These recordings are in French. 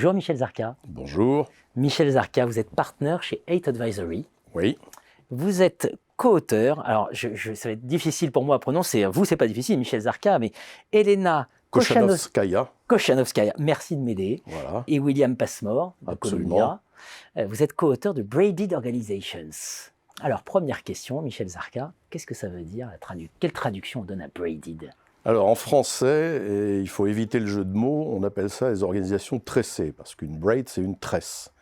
Bonjour Michel Zarka. Bonjour. Michel Zarka, vous êtes partenaire chez 8 Advisory. Oui. Vous êtes co-auteur, alors ça va être difficile pour moi à prononcer, vous c'est pas difficile, Michel Zarka, mais Elena Kochanowskaja. Merci de m'aider, Voilà. et William Passmore de Absolument. Columbia. Vous êtes co-auteur de Braided Organizations. Alors première question, Michel Zarka, qu'est-ce que ça veut dire, quelle traduction on donne à Braided? Alors en français, et il faut éviter le jeu de mots, on appelle ça les organisations tressées, parce qu'une braid c'est une tresse.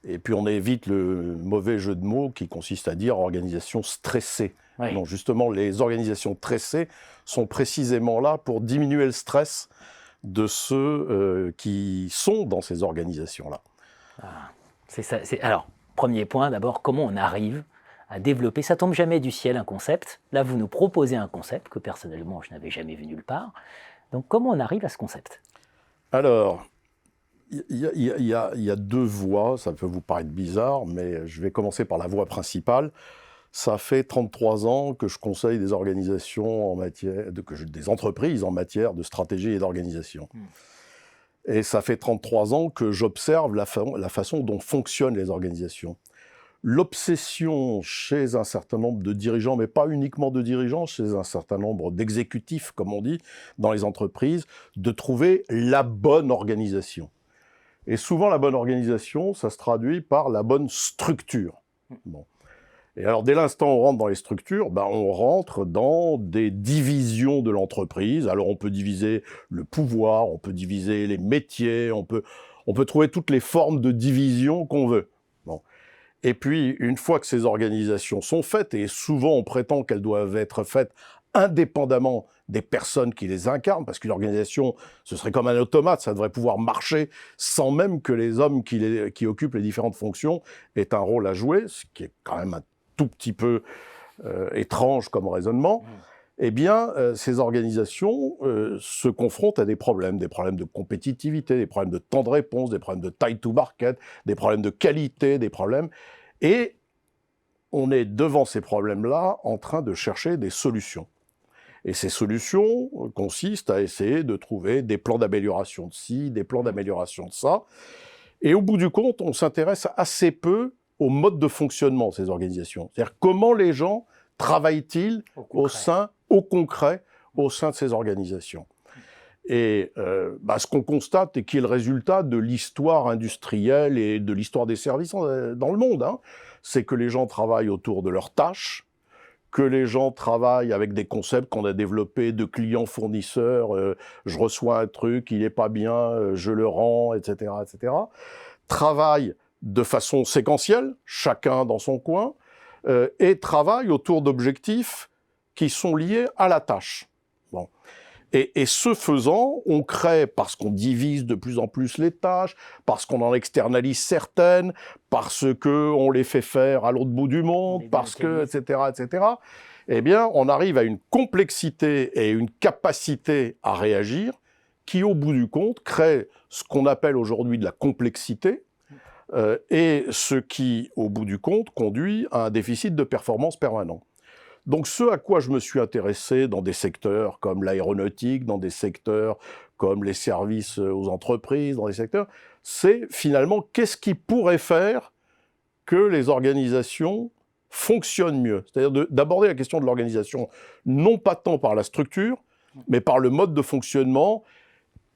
Et puis on évite le mauvais jeu de mots qui consiste à dire organisation stressée. Oui. Non, justement, les organisations tressées sont précisément là pour diminuer le stress de ceux qui sont dans ces organisations-là. Ah, c'est ça. Alors, premier point, d'abord, comment on arrive à développer, ça tombe jamais du ciel, un concept. Là, vous nous proposez un concept que personnellement, je n'avais jamais vu nulle part. Donc, comment on arrive à ce concept? Alors, il y a deux voies, ça peut vous paraître bizarre, mais je vais commencer par la voie principale. Ça fait 33 ans que je conseille des organisations des entreprises en matière de stratégie et d'organisation. Et ça fait 33 ans que j'observe la façon dont fonctionnent les organisations. L'obsession chez un certain nombre de dirigeants, mais pas uniquement de dirigeants, chez un certain nombre d'exécutifs, comme on dit, dans les entreprises, de trouver la bonne organisation. Et souvent, la bonne organisation, ça se traduit par la bonne structure. Bon. Et alors, dès l'instant où on rentre dans les structures, on rentre dans des divisions de l'entreprise. Alors, on peut diviser le pouvoir, on peut diviser les métiers, on peut trouver toutes les formes de division qu'on veut. Bon. Et puis, une fois que ces organisations sont faites, et souvent on prétend qu'elles doivent être faites indépendamment des personnes qui les incarnent, parce qu'une organisation, ce serait comme un automate, ça devrait pouvoir marcher sans même que les hommes qui occupent les différentes fonctions aient un rôle à jouer, ce qui est quand même un tout petit peu étrange comme raisonnement. Eh bien, ces organisations se confrontent à des problèmes de compétitivité, des problèmes de temps de réponse, des problèmes de time to market, des problèmes de qualité, et on est devant ces problèmes-là en train de chercher des solutions. Et ces solutions consistent à essayer de trouver des plans d'amélioration de ci, des plans d'amélioration de ça. Et au bout du compte, on s'intéresse assez peu au mode de fonctionnement de ces organisations. C'est-à-dire comment les gens travaillent-ils au concret, au sein de ces organisations. Et ce qu'on constate et qui est le résultat de l'histoire industrielle et de l'histoire des services dans le monde, c'est que les gens travaillent autour de leurs tâches, que les gens travaillent avec des concepts qu'on a développés de clients-fournisseurs, je reçois un truc, il n'est pas bien, je le rends, etc., etc. Travaillent de façon séquentielle, chacun dans son coin, et travaillent autour d'objectifs qui sont liés à la tâche. Bon. Et ce faisant, on crée, parce qu'on divise de plus en plus les tâches, parce qu'on en externalise certaines, parce qu'on les fait faire à l'autre bout du monde, etc., eh bien, on arrive à une complexité et une capacité à réagir qui, au bout du compte, crée ce qu'on appelle aujourd'hui de la complexité, et ce qui, au bout du compte, conduit à un déficit de performance permanent. Donc ce à quoi je me suis intéressé dans des secteurs comme l'aéronautique, dans des secteurs comme les services aux entreprises, dans des secteurs, c'est finalement qu'est-ce qui pourrait faire que les organisations fonctionnent mieux. C'est-à-dire d'aborder la question de l'organisation non pas tant par la structure, mais par le mode de fonctionnement,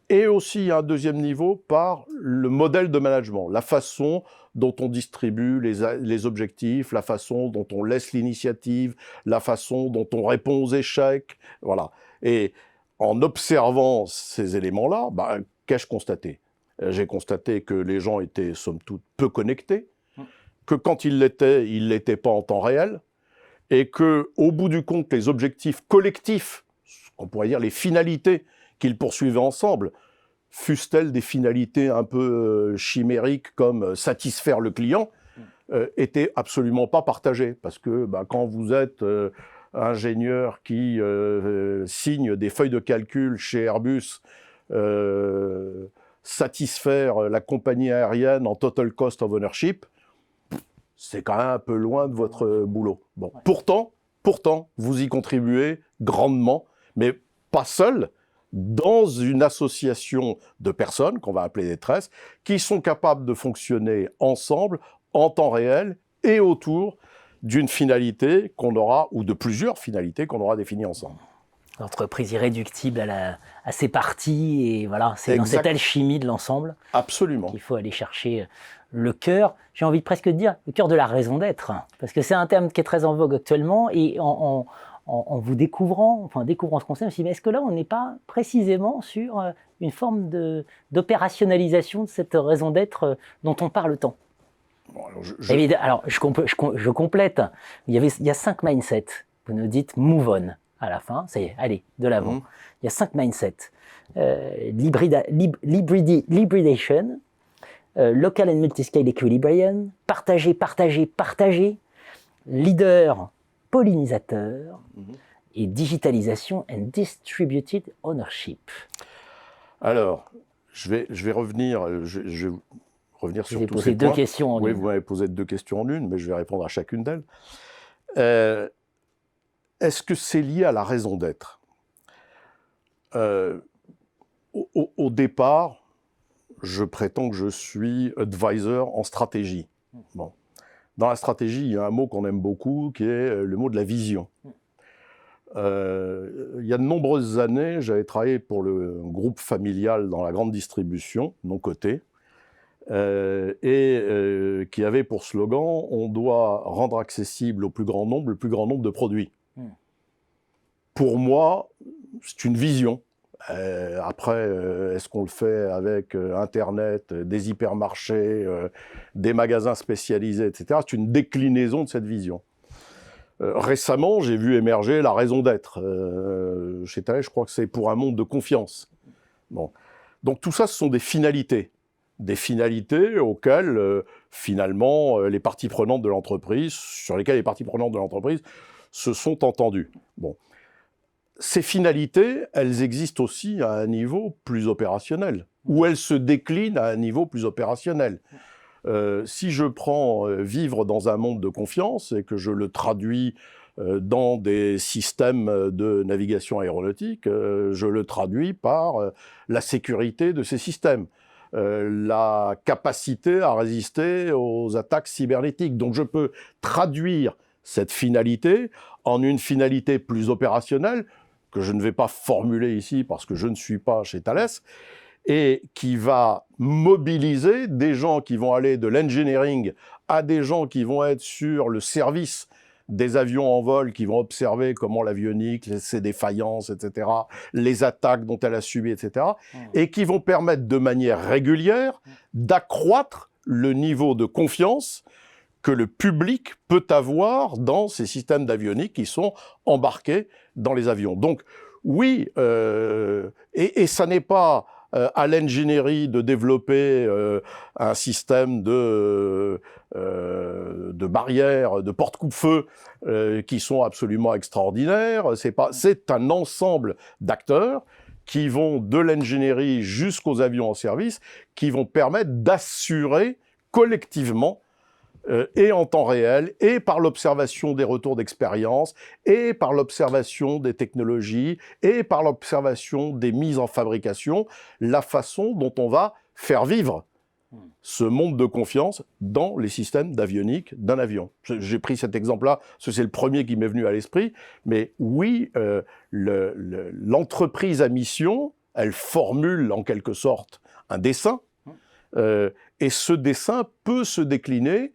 et aussi à un deuxième niveau par le modèle de management, la façon dont on distribue les objectifs, la façon dont on laisse l'initiative, la façon dont on répond aux échecs, voilà. Et en observant ces éléments-là, qu'ai-je constaté ? J'ai constaté que les gens étaient, somme toute, peu connectés, que quand ils l'étaient pas en temps réel, et que, au bout du compte, les objectifs collectifs, on pourrait dire les finalités qu'ils poursuivaient ensemble, fussent-elles des finalités un peu chimériques comme satisfaire le client, étaient absolument pas partagées. Parce que quand vous êtes ingénieur qui signe des feuilles de calcul chez Airbus, satisfaire la compagnie aérienne en total cost of ownership, c'est quand même un peu loin de votre boulot. Bon. Pourtant, vous y contribuez grandement, mais pas seul, dans une association de personnes, qu'on va appeler des tresses, qui sont capables de fonctionner ensemble, en temps réel, et autour d'une finalité qu'on aura, ou de plusieurs finalités qu'on aura définies ensemble. L'entreprise irréductible à ses parties, et voilà, c'est dans cette alchimie de l'ensemble qu'il faut aller chercher le cœur, j'ai envie de presque de dire, le cœur de la raison d'être, parce que c'est un terme qui est très en vogue actuellement, et en vous découvrant ce concept, je me suis dit, mais est-ce que là, on n'est pas précisément sur une forme d'opérationnalisation de cette raison d'être dont on parle tant? Bon, alors, je complète. Il y a 5 mindsets. Vous nous dites move on à la fin. Ça y est, allez, de l'avant. Il y a 5 mindsets. Libridation, local and multiscale equilibrium, partager, leader, pollinisateur, et digitalisation and distributed ownership. Alors, je vais revenir sur tous ces points. Deux questions en une. Oui, vous m'avez posé 2 questions en une, mais je vais répondre à chacune d'elles. Est-ce que c'est lié à la raison d'être? Au départ, je prétends que je suis advisor en stratégie. Bon. Dans la stratégie, il y a un mot qu'on aime beaucoup, qui est le mot de la vision. Il y a de nombreuses années, j'avais travaillé pour le groupe familial dans la grande distribution, non coté, qui avait pour slogan « On doit rendre accessible au plus grand nombre le plus grand nombre de produits ». Pour moi, c'est une vision. Après, est-ce qu'on le fait avec Internet, des hypermarchés, des magasins spécialisés, etc. C'est une déclinaison de cette vision. Récemment, j'ai vu émerger la raison d'être. Chez Thales, je crois que c'est pour un monde de confiance. Bon. Donc tout ça, ce sont des finalités. Des finalités auxquelles, finalement, les parties prenantes de l'entreprise, sur lesquelles les parties prenantes de l'entreprise se sont entendues. Bon. Ces finalités, elles existent aussi à un niveau plus opérationnel, ou elles se déclinent à un niveau plus opérationnel. Si je prends vivre dans un monde de confiance et que je le traduis dans des systèmes de navigation aéronautique, je le traduis par la sécurité de ces systèmes, la capacité à résister aux attaques cybernétiques. Donc je peux traduire cette finalité en une finalité plus opérationnelle, que je ne vais pas formuler ici parce que je ne suis pas chez Thales, et qui va mobiliser des gens qui vont aller de l'engineering à des gens qui vont être sur le service des avions en vol, qui vont observer comment l'avionique, ses défaillances, etc., les attaques dont elle a subi, etc., et qui vont permettre de manière régulière d'accroître le niveau de confiance que le public peut avoir dans ces systèmes d'avionique qui sont embarqués dans les avions. Donc oui, et ça n'est pas à l'ingénierie de développer un système de barrières, de porte-coupe-feu qui sont absolument extraordinaires. C'est un ensemble d'acteurs qui vont de l'ingénierie jusqu'aux avions en service, qui vont permettre d'assurer collectivement et en temps réel, et par l'observation des retours d'expérience, et par l'observation des technologies, et par l'observation des mises en fabrication, la façon dont on va faire vivre ce monde de confiance dans les systèmes d'avionique d'un avion. J'ai pris cet exemple-là, parce que c'est le premier qui m'est venu à l'esprit, mais oui, l'entreprise à mission, elle formule en quelque sorte un dessin, et ce dessin peut se décliner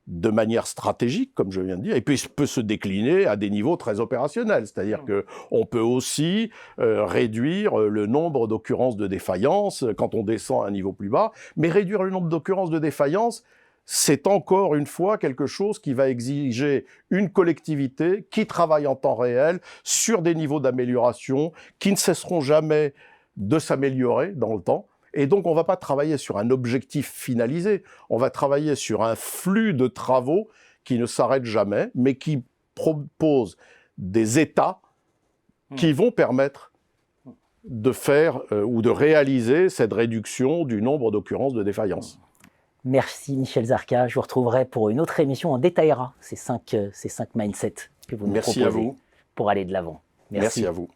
de manière stratégique, comme je viens de dire, et puis peut se décliner à des niveaux très opérationnels. C'est-à-dire qu'on peut aussi réduire le nombre d'occurrences de défaillance quand on descend à un niveau plus bas, mais réduire le nombre d'occurrences de défaillance, c'est encore une fois quelque chose qui va exiger une collectivité qui travaille en temps réel sur des niveaux d'amélioration qui ne cesseront jamais de s'améliorer dans le temps. Et donc, on ne va pas travailler sur un objectif finalisé, on va travailler sur un flux de travaux qui ne s'arrête jamais, mais qui propose des états qui vont permettre de faire ou de réaliser cette réduction du nombre d'occurrences de défaillance. Merci Michel Zarka, je vous retrouverai pour une autre émission. On détaillera ces cinq mindsets que vous nous proposez pour aller de l'avant. Merci à vous.